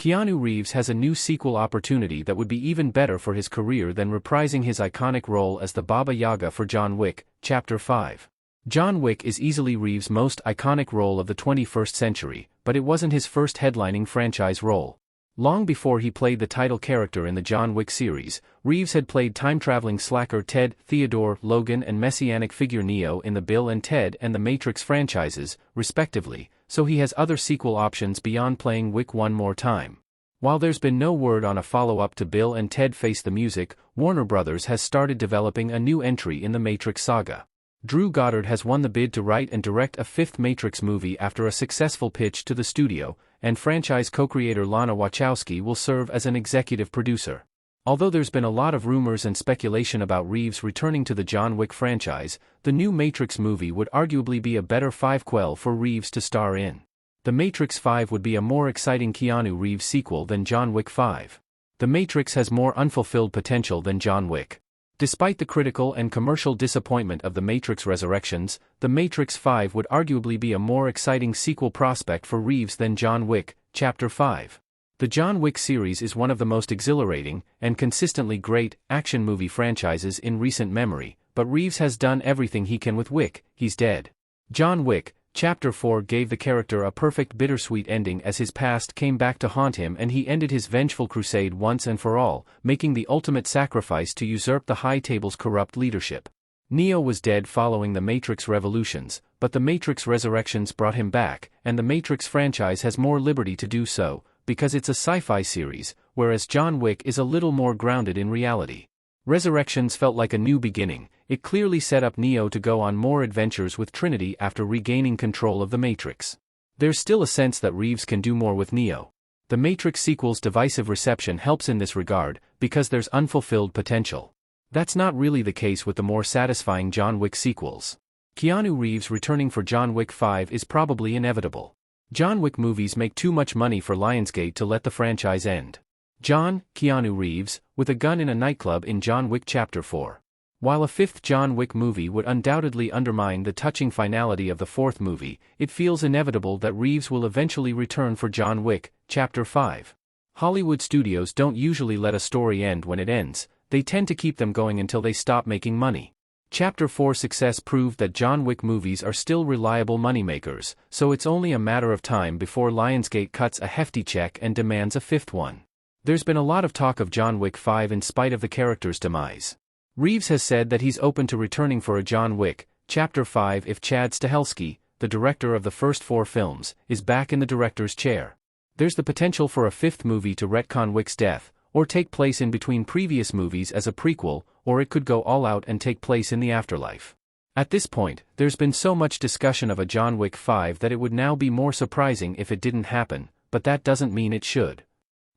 Keanu Reeves has a new sequel opportunity that would be even better for his career than reprising his iconic role as the Baba Yaga for John Wick, Chapter 5. John Wick is easily Reeves' most iconic role of the 21st century, but it wasn't his first headlining franchise role. Long before he played the title character in the John Wick series, Reeves had played time-traveling slacker Ted, Theodore, Logan and messianic figure Neo in the Bill and Ted and the Matrix franchises, respectively, so he has other sequel options beyond playing Wick one more time. While there's been no word on a follow-up to Bill and Ted Face the Music, Warner Bros. Has started developing a new entry in the Matrix saga. Drew Goddard has won the bid to write and direct a fifth Matrix movie after a successful pitch to the studio, and franchise co-creator Lana Wachowski will serve as an executive producer. Although there's been a lot of rumors and speculation about Reeves returning to the John Wick franchise, the new Matrix movie would arguably be a better fivequel for Reeves to star in. The Matrix 5 would be a more exciting Keanu Reeves sequel than John Wick 5. The Matrix has more unfulfilled potential than John Wick. Despite the critical and commercial disappointment of The Matrix Resurrections, The Matrix 5 would arguably be a more exciting sequel prospect for Reeves than John Wick, Chapter 5. The John Wick series is one of the most exhilarating, and consistently great, action movie franchises in recent memory, but Reeves has done everything he can with Wick, he's dead. John Wick, Chapter 4 gave the character a perfect bittersweet ending as his past came back to haunt him and he ended his vengeful crusade once and for all, making the ultimate sacrifice to usurp the High Table's corrupt leadership. Neo was dead following the Matrix Revolutions, but the Matrix Resurrections brought him back, and the Matrix franchise has more liberty to do so, because it's a sci-fi series, whereas John Wick is a little more grounded in reality. Resurrections felt like a new beginning. It clearly set up Neo to go on more adventures with Trinity after regaining control of the Matrix. There's still a sense that Reeves can do more with Neo. The Matrix sequel's divisive reception helps in this regard, because there's unfulfilled potential. That's not really the case with the more satisfying John Wick sequels. Keanu Reeves returning for John Wick 5 is probably inevitable. John Wick movies make too much money for Lionsgate to let the franchise end. Keanu Reeves, with a gun in a nightclub in John Wick Chapter 4. While a fifth John Wick movie would undoubtedly undermine the touching finality of the fourth movie, it feels inevitable that Reeves will eventually return for John Wick, Chapter 5. Hollywood studios don't usually let a story end when it ends, they tend to keep them going until they stop making money. Chapter 4's success proved that John Wick movies are still reliable moneymakers, so it's only a matter of time before Lionsgate cuts a hefty check and demands a fifth one. There's been a lot of talk of John Wick 5 in spite of the character's demise. Reeves has said that he's open to returning for a John Wick, Chapter 5 if Chad Stahelski, the director of the first 4 films, is back in the director's chair. There's the potential for a fifth movie to retcon Wick's death, or take place in between previous movies as a prequel, or it could go all out and take place in the afterlife. At this point, there's been so much discussion of a John Wick 5 that it would now be more surprising if it didn't happen, but that doesn't mean it should.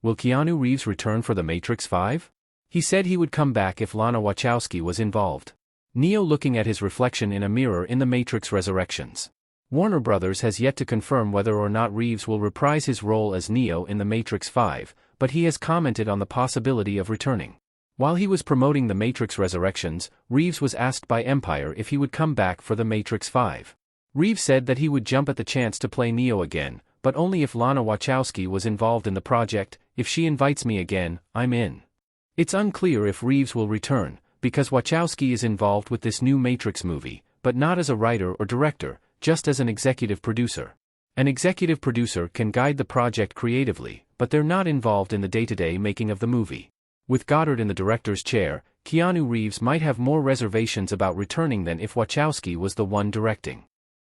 Will Keanu Reeves return for The Matrix 5? He said he would come back if Lana Wachowski was involved. Neo looking at his reflection in a mirror in The Matrix Resurrections. Warner Bros. Has yet to confirm whether or not Reeves will reprise his role as Neo in The Matrix 5, but he has commented on the possibility of returning. While he was promoting The Matrix Resurrections, Reeves was asked by Empire if he would come back for The Matrix 5. Reeves said that he would jump at the chance to play Neo again, but only if Lana Wachowski was involved in the project. If she invites me again, I'm in. It's unclear if Reeves will return, because Wachowski is involved with this new Matrix movie, but not as a writer or director, just as an executive producer. An executive producer can guide the project creatively, but they're not involved in the day-to-day making of the movie. With Goddard in the director's chair, Keanu Reeves might have more reservations about returning than if Wachowski was the one directing.